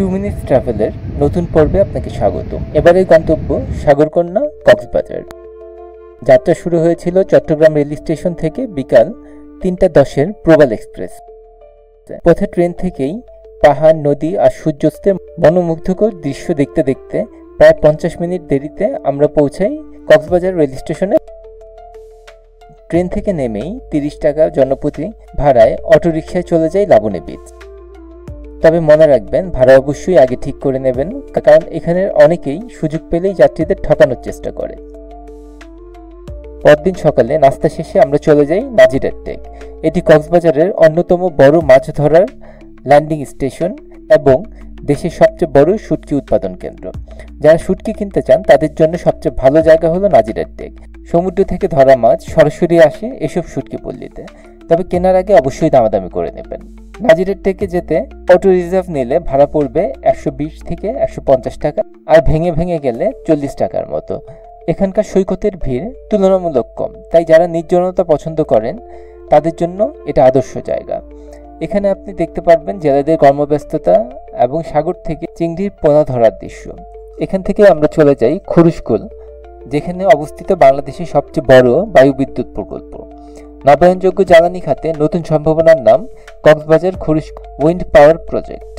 2 minutes ট্রাভেলের নতুন পর্বে আপনাকে স্বাগত। এবারের গন্তব্য সাগরকন্যা, কক্সবাজার। যাত্রা শুরু হয়েছিল চট্টগ্রাম রেল স্টেশন থেকে বিকাল 3:10-এর প্রবাল এক্সপ্রেস। পথে ট্রেন থেকেই পাহাড়, নদী আর সূর্যাস্তের মনোমুগ্ধকর দৃশ্য দেখতে দেখতে প্রায় 50 মিনিট দেরিতে আমরা পৌঁছাই কক্সবাজার রেল স্টেশনে। ট্রেন থেকে নেমেই 30 টাকা জনপ্রতি ভাড়ায় অটোরিকশায় চলে যাই লাবণী বিচ। তবে মনে রাখবেন, ভাড়া অবশ্যই আগে ঠিক করে নেবেন, কারণ এখানের অনেকেই সুযোগ পেলেই যাত্রীদের ঠকানোর চেষ্টা করে। পরদিন সকালে নাস্তা শেষে আমরা চলে যাই নাজিরার টেক। এটি কক্সবাজারের অন্যতম বড় মাছ ধরার ল্যান্ডিং স্টেশন এবং দেশের সবচেয়ে বড় শুটকি উৎপাদন কেন্দ্র। যারা শুটকি কিনতে চান তাদের জন্য সবচেয়ে ভালো জায়গা হলো নাজিরার টেক। সমুদ্র থেকে ধরা মাছ সরাসরি আসে এসব শুটকি পল্লীতে, তবে কেনার আগে অবশ্যই দামাদামি করে নেবেন। নাজিরার টেকে যেতে অটো রিজার্ভ নিলে ভাড়া পড়বে 120 থেকে 150 টাকা, আর ভেঙে ভেঙে গেলে 40 টাকার মতো। এখানকার সৈকতের ভিড় তুলনামূলক কম, তাই যারা নির্জনতা পছন্দ করেন তাদের জন্য এটা আদর্শ জায়গা। এখানে আপনি দেখতে পারবেন জেলেদের কর্মব্যস্ততা এবং সাগর থেকে চিংড়ির পোনা ধরার দৃশ্য। এখান থেকে আমরা চলে যাই খরুশকুল, যেখানে অবস্থিত বাংলাদেশের সবচেয়ে বড় বায়ুবিদ্যুৎ প্রকল্প। নবায়নযোগ্য জ্বালানি খাতে নতুন সম্ভাবনার নাম কক্সবাজার খরুশকুল উইন্ড পাওয়ার প্রজেক্ট।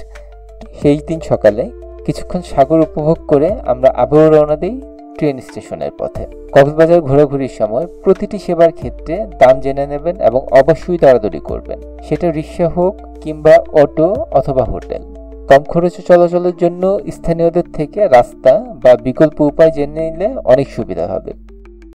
সেই দিন সকালে কিছুক্ষণ সাগর উপভোগ করে আমরা আবারও রওনা দিই ট্রেন স্টেশনের পথে। কক্সবাজার ঘোরাঘুরির সময় প্রতিটি সেবার ক্ষেত্রে দাম জেনে নেবেন এবং অবশ্যই দরাদরি করবেন, সেটা রিক্সা হোক কিংবা অটো অথবা হোটেল। কম খরচে চলাচলের জন্য স্থানীয়দের থেকে রাস্তা বা বিকল্প উপায় জেনে নিলে অনেক সুবিধা হবে।